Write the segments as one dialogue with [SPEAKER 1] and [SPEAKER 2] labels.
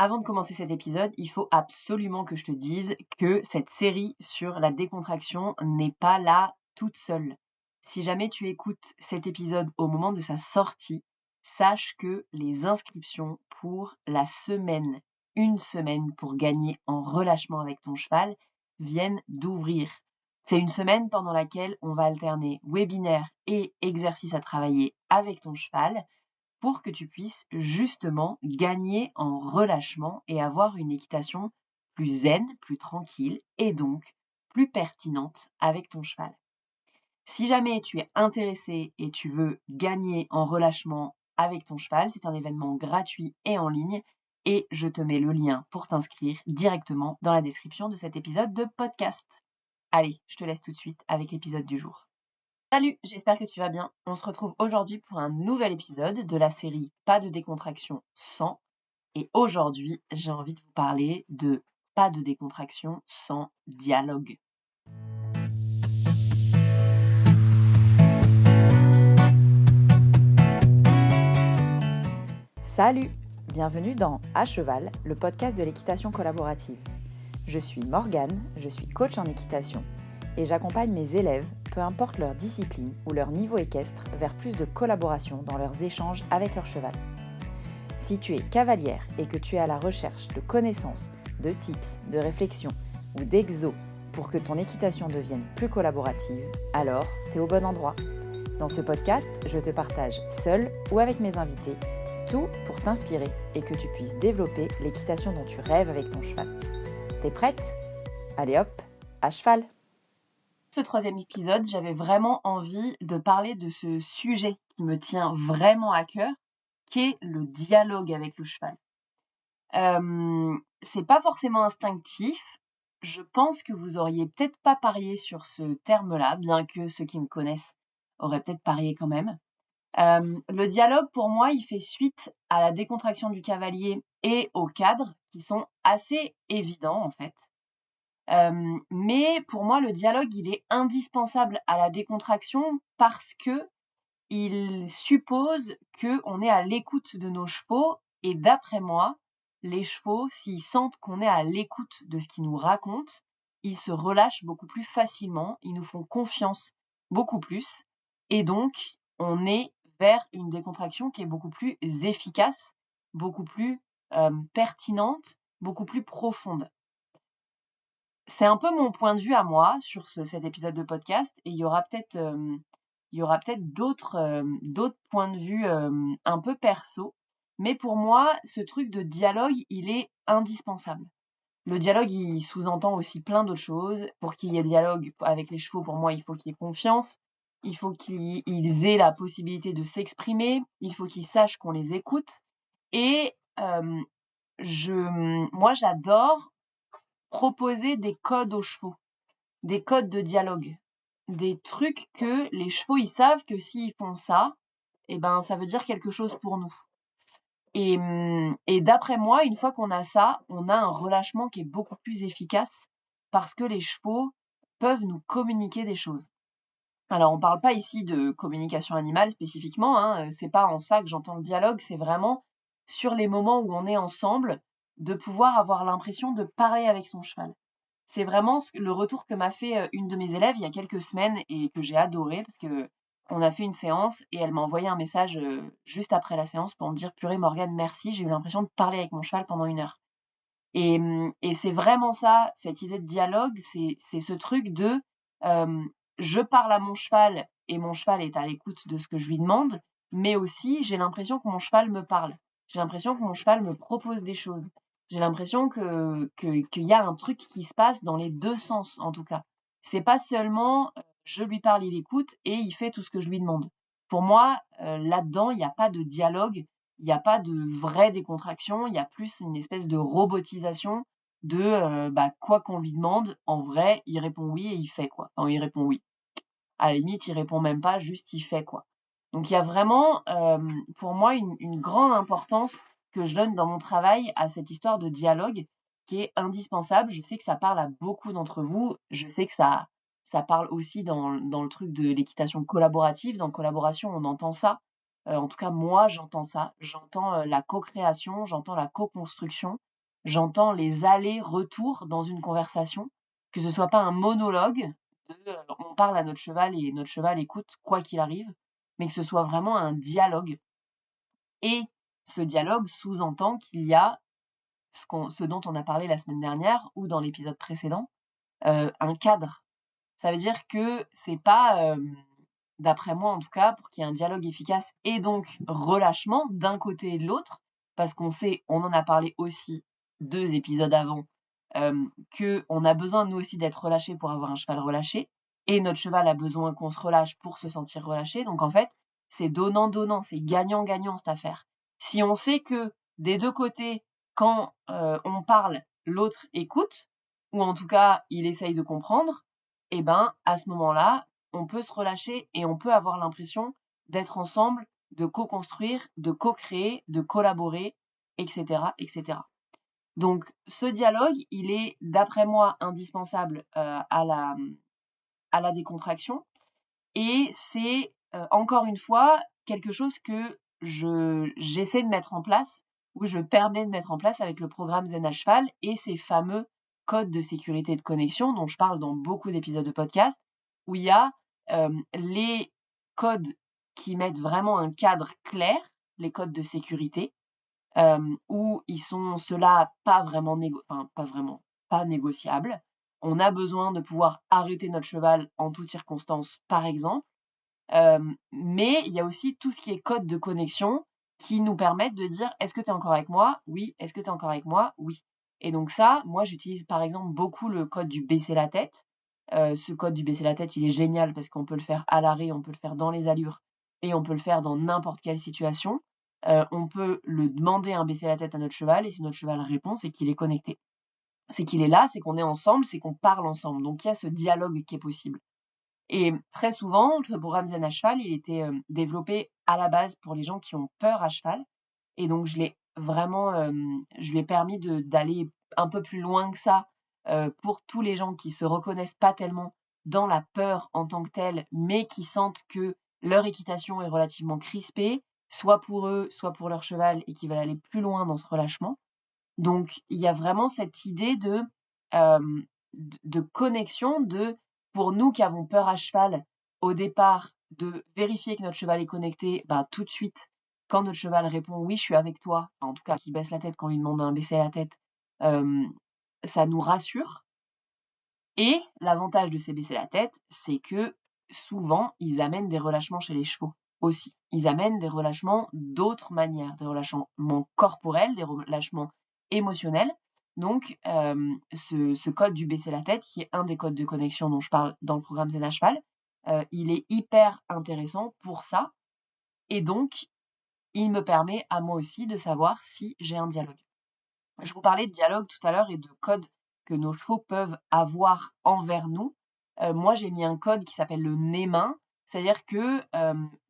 [SPEAKER 1] Avant de commencer cet épisode, il faut absolument que je te dise que cette série sur la décontraction n'est pas là toute seule. Si jamais tu écoutes cet épisode au moment de sa sortie, sache que les inscriptions pour la semaine, une semaine pour gagner en relâchement avec ton cheval, viennent d'ouvrir. C'est une semaine pendant laquelle on va alterner webinaire et exercice à travailler avec ton cheval pour que tu puisses justement gagner en relâchement et avoir une équitation plus zen, plus tranquille et donc plus pertinente avec ton cheval. Si jamais tu es intéressé et tu veux gagner en relâchement avec ton cheval, c'est un événement gratuit et en ligne et je te mets le lien pour t'inscrire directement dans la description de cet épisode de podcast. Allez, je te laisse tout de suite avec l'épisode du jour. Salut, j'espère que tu vas bien. On se retrouve aujourd'hui pour un nouvel épisode de la série Pas de décontraction sans. Et aujourd'hui, j'ai envie de vous parler de pas de décontraction sans dialogue.
[SPEAKER 2] Salut, bienvenue dans À Cheval, le podcast de l'équitation collaborative. Je suis Morgane, je suis coach en équitation et j'accompagne mes élèves, peu importe leur discipline ou leur niveau équestre, vers plus de collaboration dans leurs échanges avec leur cheval. Si tu es cavalière et que tu es à la recherche de connaissances, de tips, de réflexions ou d'exos pour que ton équitation devienne plus collaborative, alors tu es au bon endroit. Dans ce podcast, je te partage seule ou avec mes invités tout pour t'inspirer et que tu puisses développer l'équitation dont tu rêves avec ton cheval. T'es prête ? Allez hop, à cheval !
[SPEAKER 1] Ce troisième épisode, j'avais vraiment envie de parler de ce sujet qui me tient vraiment à cœur, qui est le dialogue avec le cheval. C'est pas forcément instinctif. Je pense que vous auriez peut-être pas parié sur ce terme-là, bien que ceux qui me connaissent auraient peut-être parié quand même. Le dialogue, pour moi, il fait suite à la décontraction du cavalier et au cadre, qui sont assez évidents en fait. Mais pour moi, le dialogue, il est indispensable à la décontraction parce que il suppose qu'on est à l'écoute de nos chevaux et d'après moi, les chevaux, s'ils sentent qu'on est à l'écoute de ce qu'ils nous racontent, ils se relâchent beaucoup plus facilement, ils nous font confiance beaucoup plus et donc on est vers une décontraction qui est beaucoup plus efficace, beaucoup plus pertinente, beaucoup plus profonde. C'est un peu mon point de vue à moi sur cet épisode de podcast et il y aura peut-être d'autres points de vue un peu perso. Mais pour moi, ce truc de dialogue, il est indispensable. Le dialogue, il sous-entend aussi plein d'autres choses. Pour qu'il y ait dialogue avec les chevaux, pour moi, il faut qu'il y ait confiance. Il faut qu'ils aient la possibilité de s'exprimer. Il faut qu'ils sachent qu'on les écoute. Et moi, j'adore proposer des codes aux chevaux, des codes de dialogue, des trucs que les chevaux, ils savent que s'ils font ça, eh ben, ça veut dire quelque chose pour nous. Et d'après moi, une fois qu'on a ça, on a un relâchement qui est beaucoup plus efficace parce que les chevaux peuvent nous communiquer des choses. Alors, on parle pas ici de communication animale spécifiquement, hein, c'est pas en ça que j'entends le dialogue, c'est vraiment sur les moments où on est ensemble, de pouvoir avoir l'impression de parler avec son cheval. C'est vraiment le retour que m'a fait une de mes élèves il y a quelques semaines et que j'ai adoré parce que on a fait une séance et elle m'a envoyé un message juste après la séance pour me dire purée Morgane, merci, j'ai eu l'impression de parler avec mon cheval pendant 1 heure. Et c'est vraiment ça, cette idée de dialogue, c'est ce truc de je parle à mon cheval et mon cheval est à l'écoute de ce que je lui demande, mais aussi j'ai l'impression que mon cheval me parle. J'ai l'impression que mon cheval me propose des choses. J'ai l'impression qu'il y a un truc qui se passe dans les deux sens, en tout cas. C'est pas seulement je lui parle, il écoute et il fait tout ce que je lui demande. Pour moi, là-dedans, il n'y a pas de dialogue, il n'y a pas de vraie décontraction, il y a plus une espèce de robotisation de quoi qu'on lui demande, en vrai, il répond oui et il fait quoi. Enfin, il répond oui. À la limite, il répond même pas, juste il fait quoi. Donc il y a vraiment, pour moi, une grande importance que je donne dans mon travail à cette histoire de dialogue qui est indispensable. Je sais que ça parle à beaucoup d'entre vous. Je sais que ça parle aussi dans le truc de l'équitation collaborative. Dans collaboration, on entend ça. En tout cas, moi, j'entends ça. J'entends la co-création, j'entends la co-construction. j'entends les allers-retours dans une conversation, que ce soit pas un monologue, on parle à notre cheval et notre cheval écoute quoi qu'il arrive, mais que ce soit vraiment un dialogue. Et ce dialogue sous-entend qu'il y a ce dont on a parlé la semaine dernière ou dans l'épisode précédent, un cadre. Ça veut dire que c'est pas, d'après moi en tout cas, pour qu'il y ait un dialogue efficace et donc relâchement d'un côté et de l'autre, parce qu'on sait, on en a parlé aussi 2 épisodes avant, qu'on a besoin nous aussi d'être relâchés pour avoir un cheval relâché et notre cheval a besoin qu'on se relâche pour se sentir relâché. Donc en fait, c'est donnant-donnant, c'est gagnant-gagnant cette affaire. Si on sait que des 2 côtés, quand, on parle, l'autre écoute ou en tout cas il essaye de comprendre, et ben, à ce moment-là, on peut se relâcher et on peut avoir l'impression d'être ensemble, de co-construire, de co-créer, de collaborer, etc., etc. Donc, ce dialogue, il est, d'après moi, indispensable à la décontraction. Et c'est, encore une fois, quelque chose que j'essaie de mettre en place, ou je permets de mettre en place avec le programme Zen à cheval et ces fameux codes de sécurité et de connexion dont je parle dans beaucoup d'épisodes de podcast, où il y a les codes qui mettent vraiment un cadre clair, les codes de sécurité, où ils sont ceux-là pas vraiment pas négociables. On a besoin de pouvoir arrêter notre cheval en toutes circonstances, par exemple. Mais il y a aussi tout ce qui est code de connexion qui nous permettent de dire: «Est-ce que tu es encore avec moi? Oui. Est-ce que tu es encore avec moi? Oui». Et donc ça, moi j'utilise par exemple beaucoup le code du baisser la tête. Ce code du baisser la tête, il est génial parce qu'on peut le faire à l'arrêt, on peut le faire dans les allures et on peut le faire dans n'importe quelle situation. On peut le demander un baisser la tête à notre cheval et si notre cheval répond, c'est qu'il est connecté. C'est qu'il est là, c'est qu'on est ensemble, c'est qu'on parle ensemble. Donc il y a ce dialogue qui est possible. Et très souvent, le programme Zen à cheval, il était développé à la base pour les gens qui ont peur à cheval. Et donc, je l'ai vraiment, je lui ai permis d'aller un peu plus loin que ça pour tous les gens qui se reconnaissent pas tellement dans la peur en tant que telle, mais qui sentent que leur équitation est relativement crispée, soit pour eux, soit pour leur cheval, et qui veulent aller plus loin dans ce relâchement. Donc, il y a vraiment cette idée de connexion, pour nous qui avons peur à cheval, au départ, de vérifier que notre cheval est connecté, bah, tout de suite, quand notre cheval répond oui, je suis avec toi, en tout cas, qu'il baisse la tête quand on lui demande un baisser la tête, ça nous rassure. Et l'avantage de ces baisser la tête, c'est que souvent, ils amènent des relâchements chez les chevaux aussi. Ils amènent des relâchements d'autres manières, des relâchements corporels, des relâchements émotionnels. Donc, ce code du baisser la tête, qui est un des codes de connexion dont je parle dans le programme Zen à cheval, il est hyper intéressant pour ça. Et donc, il me permet à moi aussi de savoir si j'ai un dialogue. Je vous parlais de dialogue tout à l'heure et de codes que nos chevaux peuvent avoir envers nous. Moi, j'ai mis un code qui s'appelle le nez-main. C'est-à-dire que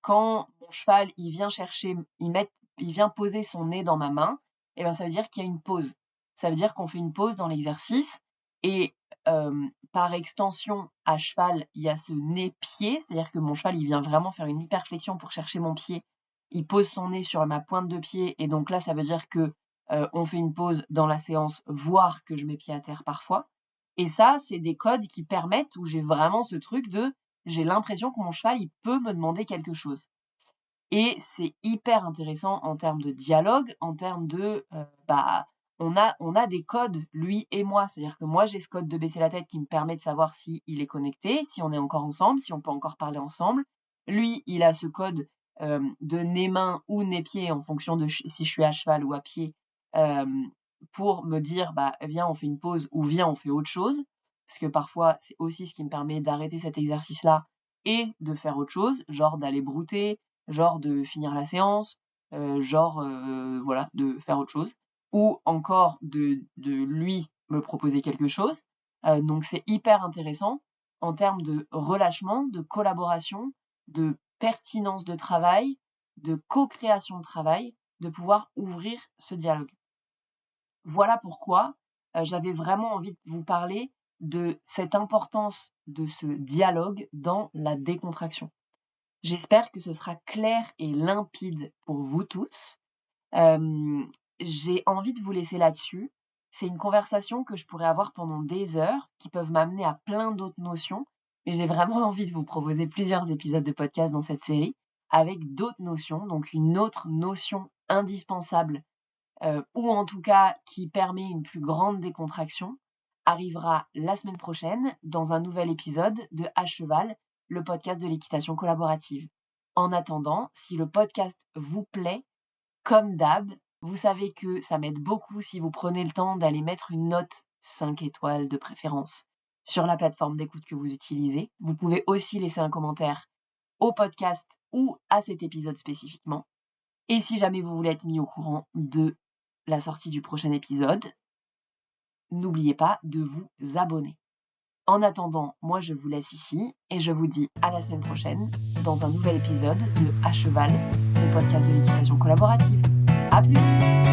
[SPEAKER 1] quand mon cheval il vient chercher, il vient poser son nez dans ma main, et ben ça veut dire qu'il y a une pause. Ça veut dire qu'on fait une pause dans l'exercice. Et par extension, à cheval, il y a ce nez-pied, c'est-à-dire que mon cheval il vient vraiment faire une hyperflexion pour chercher mon pied. Il pose son nez sur ma pointe de pied, et donc là, ça veut dire que on fait une pause dans la séance, voire que je mets pied à terre parfois. Et ça, c'est des codes qui permettent où j'ai vraiment ce truc j'ai l'impression que mon cheval, il peut me demander quelque chose. Et c'est hyper intéressant en termes de dialogue, en termes on a des codes, lui et moi. C'est-à-dire que moi, j'ai ce code de baisser la tête qui me permet de savoir si il est connecté, si on est encore ensemble, si on peut encore parler ensemble. Lui, il a ce code de nez-main ou nez-pied en fonction de si je suis à cheval ou à pied, pour me dire, bah, viens, on fait une pause ou viens, on fait autre chose. Parce que parfois, c'est aussi ce qui me permet d'arrêter cet exercice-là et de faire autre chose, genre d'aller brouter, genre de finir la séance, voilà, de faire autre chose. Ou encore de lui me proposer quelque chose. Donc c'est hyper intéressant en termes de relâchement, de collaboration, de pertinence de travail, de co-création de travail, de pouvoir ouvrir ce dialogue. Voilà pourquoi j'avais vraiment envie de vous parler de cette importance de ce dialogue dans la décontraction. J'espère que ce sera clair et limpide pour vous tous. J'ai envie de vous laisser là-dessus. C'est une conversation que je pourrais avoir pendant des heures, qui peuvent m'amener à plein d'autres notions, mais j'ai vraiment envie de vous proposer plusieurs épisodes de podcast dans cette série, avec d'autres notions, donc une autre notion indispensable, ou en tout cas qui permet une plus grande décontraction, arrivera la semaine prochaine dans un nouvel épisode de À Cheval, le podcast de l'équitation collaborative. En attendant, si le podcast vous plaît, comme d'hab, vous savez que ça m'aide beaucoup si vous prenez le temps d'aller mettre une note 5 étoiles de préférence sur la plateforme d'écoute que vous utilisez. Vous pouvez aussi laisser un commentaire au podcast ou à cet épisode spécifiquement. Et si jamais vous voulez être mis au courant de la sortie du prochain épisode, n'oubliez pas de vous abonner. En attendant, moi je vous laisse ici et je vous dis à la semaine prochaine dans un nouvel épisode de À Cheval, le podcast de l'équitation collaborative. À plus!